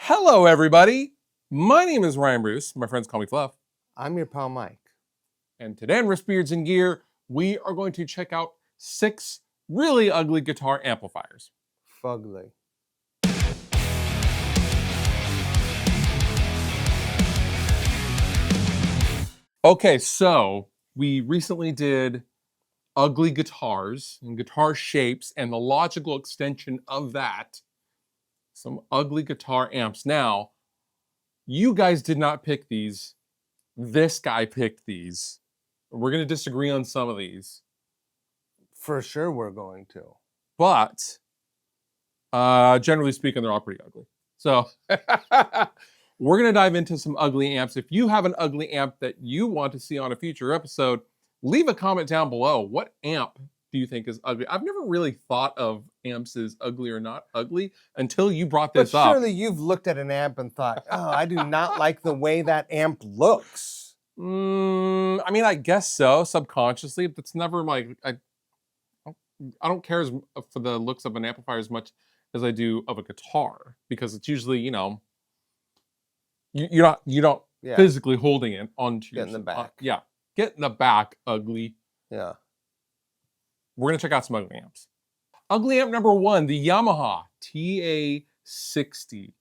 Hello, everybody. My name is Ryan Bruce. My friends call me Fluff. I'm your pal Mike. And today on Riffs, Beards, and Gear, we are going to check out 6 really ugly guitar amplifiers. Fugly. Okay, so we recently did ugly guitars and guitar shapes and the logical extension of that. Some ugly guitar amps. Now, you guys did not pick these. This guy picked these. We're going to disagree on some of these. For sure we're going to. But generally speaking, they're all pretty ugly. So we're going to dive into some ugly amps. If you have an ugly amp that you want to see on a future episode, leave a comment down below. What amp do you think is ugly? I've never really thought of amps as ugly or not ugly until you brought this up. But surely you've looked at an amp and thought, oh, I do not like the way that amp looks. I mean, I guess so, subconsciously. But it's never like, I don't care for the looks of an amplifier as much as I do of a guitar, because it's usually, you know, you don't physically holding it onto Get in the back. Yeah, get in the back, ugly. Yeah. We're gonna check out some ugly amps. Ugly amp number 1, the Yamaha TA60.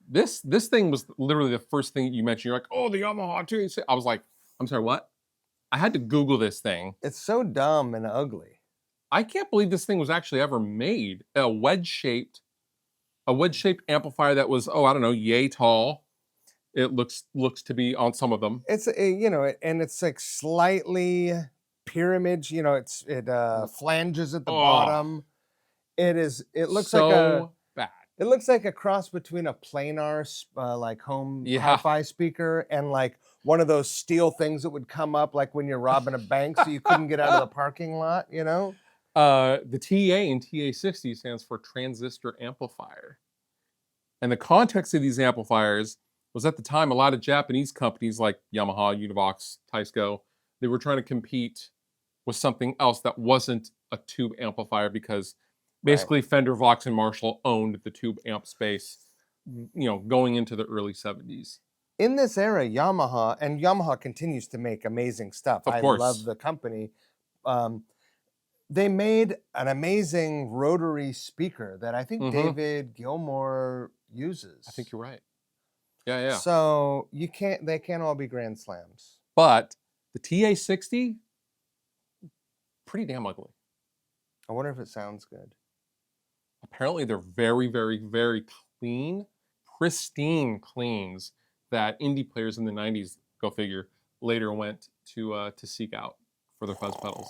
This thing was literally the first thing you mentioned. You're like, oh, the Yamaha TA60. I was like, I'm sorry, what? I had to Google this thing. It's so dumb and ugly. I can't believe this thing was actually ever made. A wedge-shaped amplifier that was, I don't know, yay tall. It looks to be on some of them. It's and it's like slightly pyramid. It flanges at the bottom. It looks so like a bad. It looks like a cross between a planar like home hi-fi speaker and like one of those steel things that would come up like when you're robbing a bank so you couldn't get out of the parking lot, you know? The TA in TA60 stands for transistor amplifier. And the context of these amplifiers was, at the time, a lot of Japanese companies like Yamaha, Univox, Taisco, they were trying to compete with something else that wasn't a tube amplifier, because basically Fender, Vox, and Marshall owned the tube amp space, going into the early 70s. In this era, Yamaha continues to make amazing stuff. Of course. I love the company. They made an amazing rotary speaker that I think David Gilmour uses. I think you're right. Yeah. So they can't all be grand slams. But the TA60, pretty damn ugly. I wonder if it sounds good. Apparently they're very, very, very clean, pristine cleans that indie players in the 90s, go figure, later went to seek out for their fuzz pedals.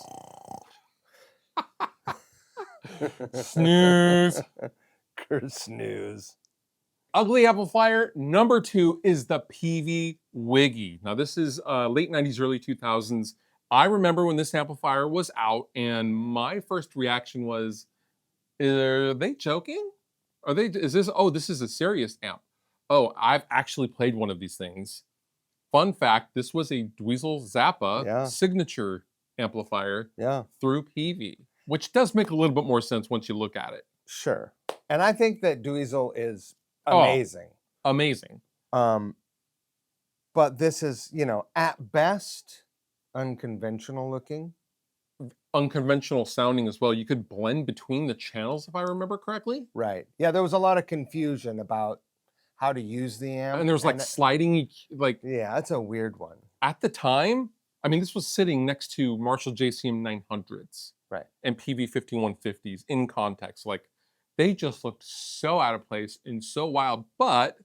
Snooze. Snooze. Ugly amplifier number 2 is the Peavey Wiggy. Now this is late 90s, early 2000s. I remember when this amplifier was out, and my first reaction was, are they joking? This is a serious amp. Oh, I've actually played one of these things. Fun fact, this was a Dweezil Zappa signature amplifier through Peavey, which does make a little bit more sense once you look at it. Sure. And I think that Dweezil is amazing. Amazing. But this is, at best, unconventional looking. Unconventional sounding as well. You could blend between the channels, if I remember correctly. Right. Yeah, there was a lot of confusion about how to use the amp. And there was sliding, yeah, that's a weird one. At the time, I mean, this was sitting next to Marshall JCM 900s. Right. And PV 5150s in context. They just looked so out of place and so wild. But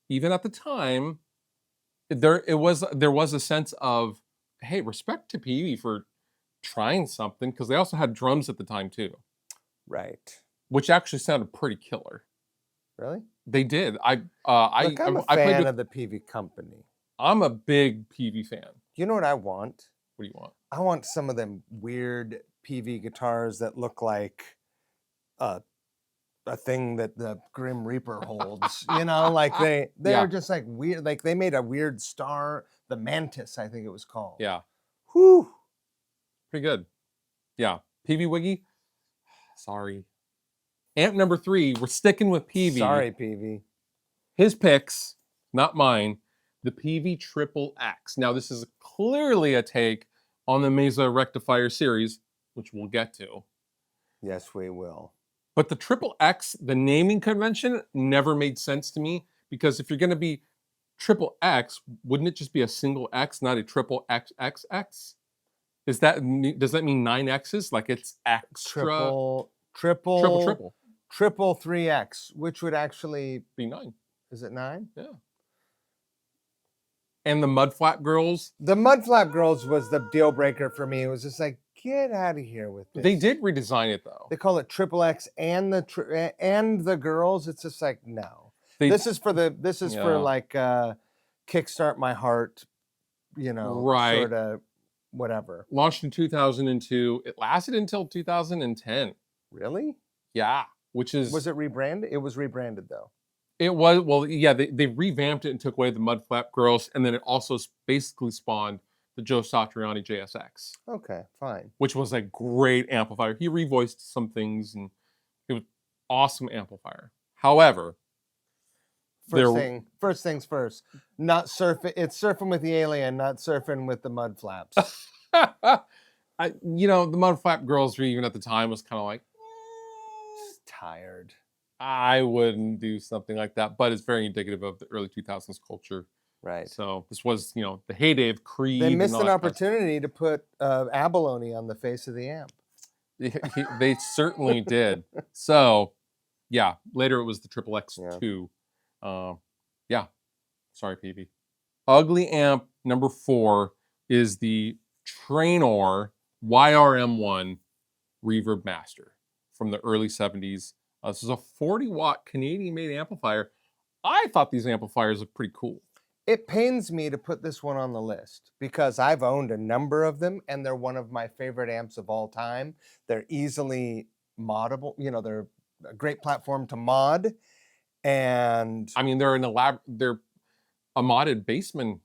even at the time, there was a sense of, hey, respect to Peavey for trying something, because they also had drums at the time too. Right. Which actually sounded pretty killer. Really? They did. I'm a fan of the Peavey company. I'm a big Peavey fan. You know what I want? What do you want? I want some of them weird Peavey guitars that look like a thing that the Grim Reaper holds. They're just like weird. Like they made a weird star, the Mantis, I think it was called. Yeah. Whew. Pretty good. Yeah. Peavey Wiggy. Sorry. Amp number 3, we're sticking with Peavey. Sorry, Peavey. his picks, not mine, the Peavey Triple X. Now, this is clearly a take on the Mesa Rectifier series, which we'll get to. Yes, we will. But the Triple X, the naming convention, never made sense to me, because if you're going to be Triple X, wouldn't it just be a single X, not a triple XXX? Does that mean 9 X's? Like it's extra? Triple 3X, which would actually be 9. Is it 9? Yeah. And the Mudflap Girls. The Mudflap Girls was the deal breaker for me. It was just like, get out of here with this. They did redesign it though. They call it Triple X and the girls. It's just like, no. This is for like kickstart my heart, right. sort of whatever. Launched in 2002. It lasted until 2010. Really? Yeah. Was it rebranded? It was rebranded though. It was, well, yeah, they revamped it and took away the Mudflap Girls, and then it also basically spawned the Joe Satriani JSX. Okay, fine. Which was a great amplifier. He revoiced some things, and it was awesome amplifier. However, first things first. Not surfing. It's surfing with the alien, not surfing with the Mudflaps. The Mudflap Girls, even at the time, was kind of like just tired. I wouldn't do something like that, but it's very indicative of the early 2000s culture. Right. So this was, the heyday of Creed. They missed an opportunity to put abalone on the face of the amp. They certainly did. So, yeah. Later it was the Triple X2. Yeah. Sorry, Peavey. Ugly amp number 4 is the Traynor YRM1 Reverb Master from the early 70s. This is a 40-watt Canadian-made amplifier. I thought these amplifiers looked pretty cool. It pains me to put this one on the list because I've owned a number of them, and they're one of my favorite amps of all time. They're easily moddable. They're a great platform to mod. And I mean, they're a modded Bassman,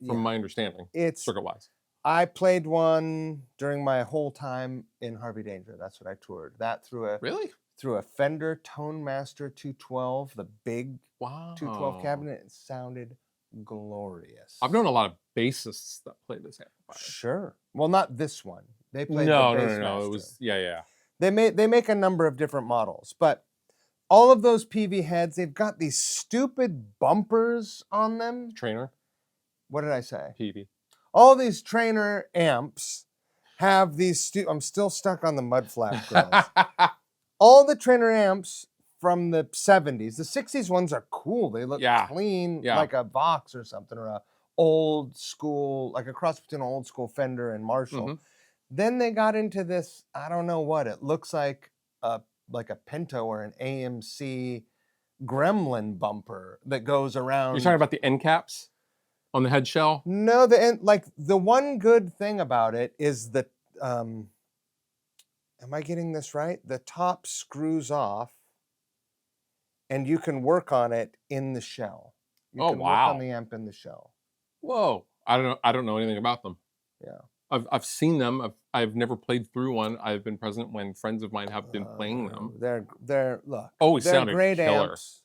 from my understanding, circuit-wise. I played one during my whole time in Harvey Danger. That's what I toured. That through a Fender Tone Master 212, the big 212 cabinet. It sounded glorious. I've known a lot of bassists that play this amplifier. Sure. Well, not this one. They played no. Master. It was yeah. They make a number of different models, but all of those Peavey heads, they've got these stupid bumpers on them. Traynor. What did I say? Peavey. All these Traynor amps have these. I'm still stuck on the Mudflap Girls. All the Traynor amps from the 70s, the 60s ones are cool. They look clean, like a Vox or something, or a old school, like a cross between an old school Fender and Marshall. Mm-hmm. Then they got into this, I don't know what, it looks like a Pinto or an AMC Gremlin bumper that goes around. You're talking about the end caps on the head shell? No, the one good thing about it is that, am I getting this right? The top screws off, and you can work on it in the shell. You can work on the amp in the shell. Whoa! I don't know anything about them. Yeah, I've seen them. I've never played through one. I've been present when friends of mine have been playing them. They're they're great killer. Amps,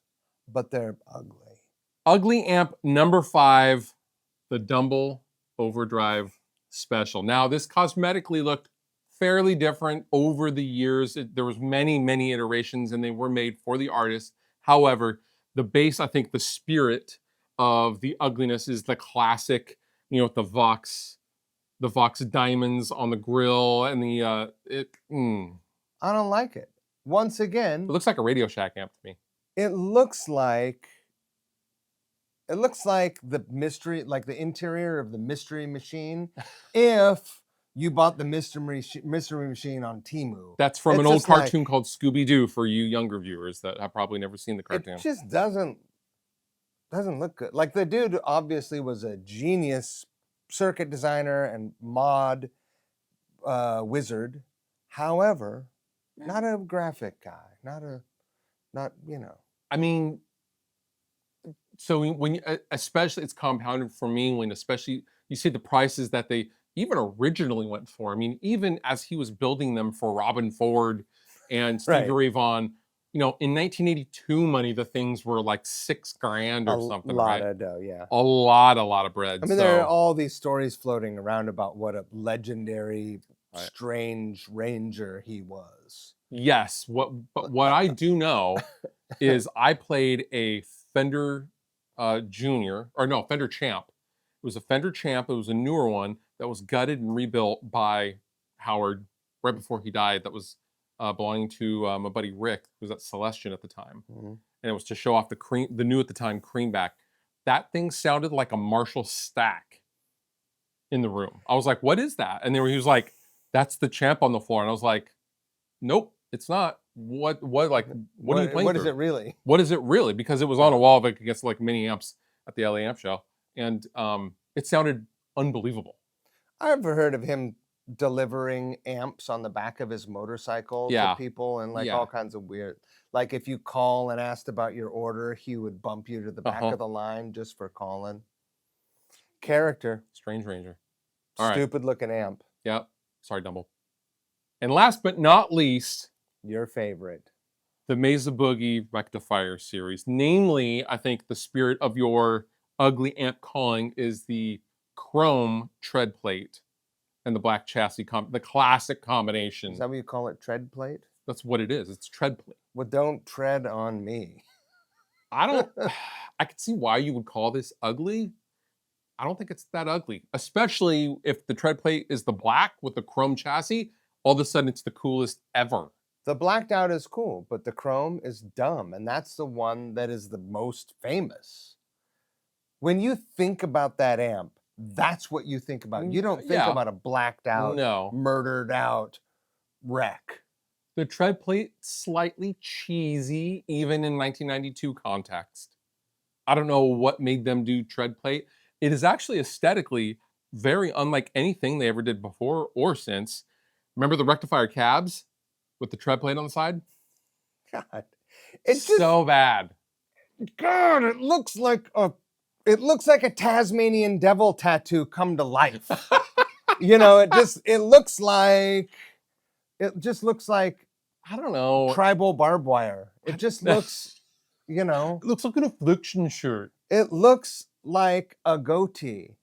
but they're ugly. Ugly amp number 5, the Dumble Overdrive Special. Now this cosmetically looked fairly different over the years. There was many iterations, and they were made for the artist. However, the bass, I think the spirit of the ugliness is the classic, with the Vox diamonds on the grill and the I don't like it. Once again, it looks like a Radio Shack amp to me. It looks like the mystery, like the interior of the Mystery Machine, if you bought the Mystery Machine on Temu. That's from an old cartoon called Scooby-Doo for you younger viewers that have probably never seen the cartoon. It just doesn't look good. Like, the dude obviously was a genius circuit designer and mod wizard. However, not a graphic guy. I mean, so when especially it's compounded for me when especially you see the prices that they even originally went for. I mean, even as he was building them for Robin Ford and Stevie Ray Vaughan, you know, in 1982 money, the things were like $6,000 or something, lot right? of dough, yeah. A lot of bread. I mean, there are So, all these stories floating around about what a legendary, Right. strange ranger he was. yes, but what I do know is I played a Fender Junior, or no, Fender Champ. It was a Fender Champ. It was a newer one that was gutted and rebuilt by Howard right before he died. That was belonging to my buddy Rick, who was at Celestion at the time, Mhm. and it was to show off the new at the time creamback. That thing sounded like a Marshall stack in the room. I was like, "What is that?" And he was like, "That's the Champ on the floor." And I was like, "Nope, it's not. What are you playing What is through? it really? What is it really?" Because it was on a wall like against like mini amps at the LA Amp Show, and it sounded unbelievable. I've heard of him delivering amps on the back of his motorcycle Yeah. to people and like Yeah. all kinds of weird. Like if you call and asked about your order, he would bump you to the back Uh-huh. of the line just for calling. Character. Strange Ranger. All right. Stupid looking amp. Yep. Sorry, Dumble. And last but not least, Your favorite. the Mesa Boogie Rectifier series. Namely, I think the spirit of your ugly amp calling is the chrome tread plate and the black chassis, the classic combination. Is that what you call it? Tread plate? That's what it is. It's tread plate. Well, don't tread on me. I don't, I can see why you would call this ugly. I don't think it's that ugly, especially if the tread plate is the black with the chrome chassis. All of a sudden, it's the coolest ever. The blacked out is cool, but the chrome is dumb. And that's the one that is the most famous. When you think about that amp, that's what you think about. You don't think Yeah. about a blacked out, No. murdered out wreck. The tread plate, slightly cheesy, even in 1992 context. I don't know what made them do tread plate. It is actually aesthetically very unlike anything they ever did before or since. Remember the rectifier cabs with the tread plate on the side? God, it's just so bad. God. It looks like a Tasmanian devil tattoo come to life. You know, it just looks like I don't know. tribal barbed wire. It just looks, you know, It looks like an affliction shirt. it looks like a goatee.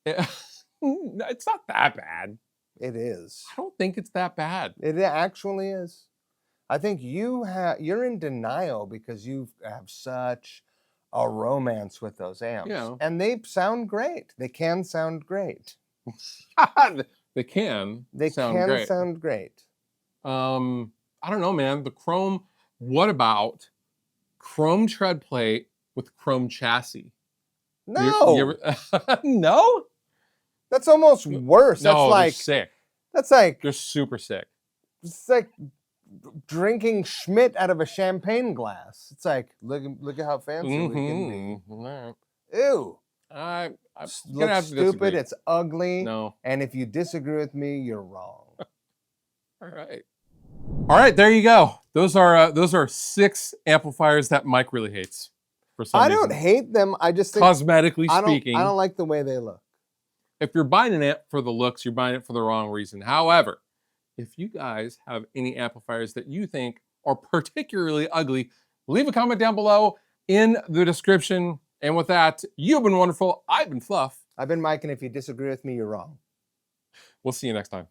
It's not that bad. It is. I don't think it's that bad. It actually is. I think you're in denial because you have such a romance with those amps. Yeah. And they sound great. They can sound great. They can They sound can great. sound great. I don't know, man. The chrome. What about chrome tread plate with chrome chassis? No, No. that's almost worse. No, That's they're like sick. they're super sick. it's like drinking Schmidt out of a champagne glass. It's like look at how fancy we can Mhm. be. Ew. I'm Looks gonna have to stupid. disagree. It's ugly. No. And if you disagree with me, you're wrong. All right. All right, there you go. Those are 6 amplifiers that Mike really hates. For some I reason. don't hate them. I just think Cosmetically I speaking, don't like the way they look. if you're buying an amp for the looks, you're buying it for the wrong reason. However, if you guys have any amplifiers that you think are particularly ugly, leave a comment down below in the description. And with that, you've been wonderful. I've been Fluff. I've been Mike, and if you disagree with me, you're wrong. We'll see you next time.